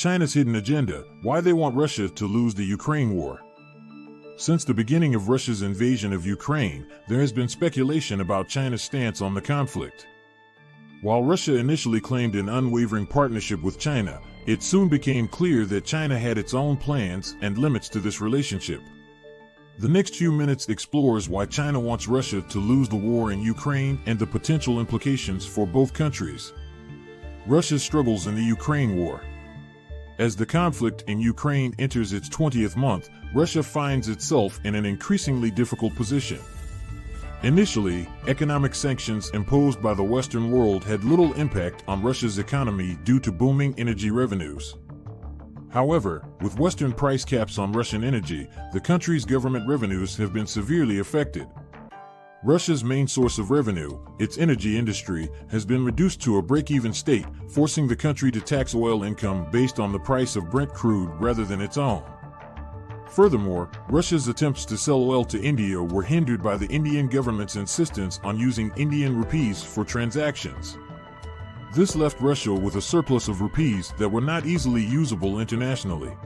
China's hidden agenda, why they want Russia to lose the Ukraine war. Since the beginning of Russia's invasion of Ukraine, there has been speculation about China's stance on the conflict. While Russia initially claimed an unwavering partnership with China, it soon became clear that China had its own plans and limits to this relationship. The next few minutes explores why China wants Russia to lose the war in Ukraine and the potential implications for both countries. Russia's struggles in the Ukraine war. As the conflict in Ukraine enters its 20th month, Russia finds itself in an increasingly difficult position. Initially, economic sanctions imposed by the Western world had little impact on Russia's economy due to booming energy revenues. However, with Western price caps on Russian energy, the country's government revenues have been severely affected. Russia's main source of revenue, its energy industry, has been reduced to a break-even state, forcing the country to tax oil income based on the price of Brent crude rather than its own. Furthermore, Russia's attempts to sell oil to India were hindered by the Indian government's insistence on using Indian rupees for transactions. This left Russia with a surplus of rupees that were not easily usable internationally.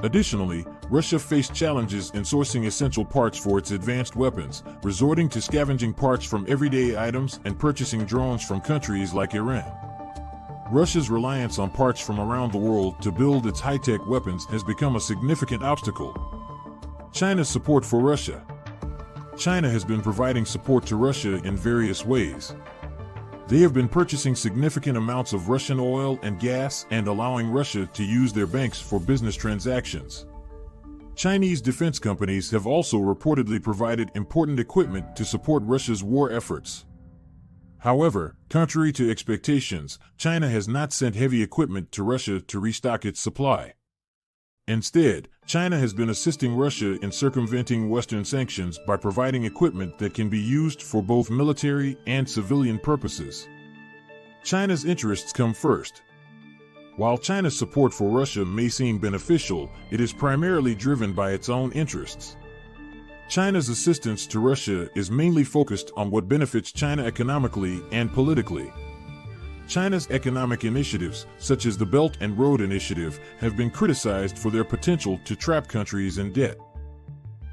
Additionally, Russia faced challenges in sourcing essential parts for its advanced weapons, resorting to scavenging parts from everyday items and purchasing drones from countries like Iran. Russia's reliance on parts from around the world to build its high-tech weapons has become a significant obstacle. China's support for Russia. China has been providing support to Russia in various ways. They have been purchasing significant amounts of Russian oil and gas and allowing Russia to use their banks for business transactions. Chinese defense companies have also reportedly provided important equipment to support Russia's war efforts. However, contrary to expectations, China has not sent heavy equipment to Russia to restock its supply. Instead, China has been assisting Russia in circumventing Western sanctions by providing equipment that can be used for both military and civilian purposes. China's interests come first. While China's support for Russia may seem beneficial, it is primarily driven by its own interests. China's assistance to Russia is mainly focused on what benefits China economically and politically. China's economic initiatives, such as the Belt and Road Initiative, have been criticized for their potential to trap countries in debt.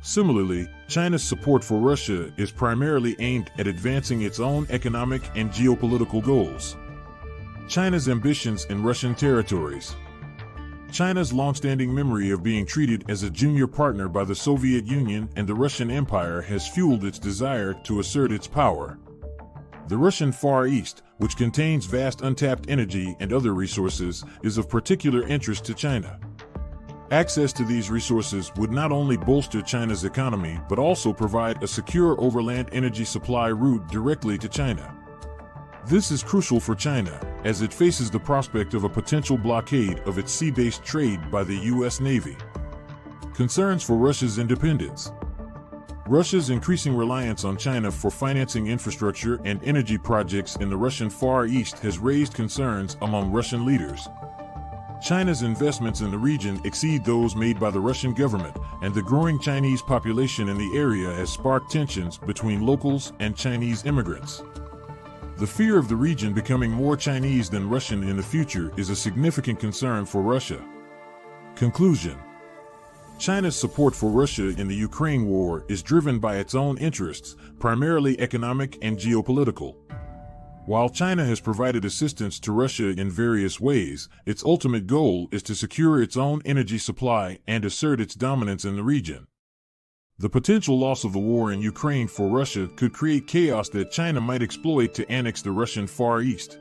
Similarly, China's support for Russia is primarily aimed at advancing its own economic and geopolitical goals. China's ambitions in Russian territories. China's long-standing memory of being treated as a junior partner by the Soviet Union and the Russian Empire has fueled its desire to assert its power. The Russian Far East, which contains vast untapped energy and other resources, is of particular interest to China. Access to these resources would not only bolster China's economy but also provide a secure overland energy supply route directly to China. This is crucial for China, as it faces the prospect of a potential blockade of its sea-based trade by the U.S. Navy. Concerns for Russia's independence. Russia's increasing reliance on China for financing infrastructure and energy projects in the Russian Far East has raised concerns among Russian leaders. China's investments in the region exceed those made by the Russian government, and the growing Chinese population in the area has sparked tensions between locals and Chinese immigrants. The fear of the region becoming more Chinese than Russian in the future is a significant concern for Russia. Conclusion. China's support for Russia in the Ukraine war is driven by its own interests, primarily economic and geopolitical. While China has provided assistance to Russia in various ways, its ultimate goal is to secure its own energy supply and assert its dominance in the region. The potential loss of the war in Ukraine for Russia could create chaos that China might exploit to annex the Russian Far East.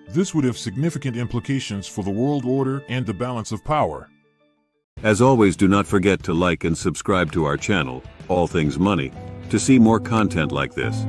This would have significant implications for the world order and the balance of power. As always, do not forget to like and subscribe to our channel, All Things Money, to see more content like this.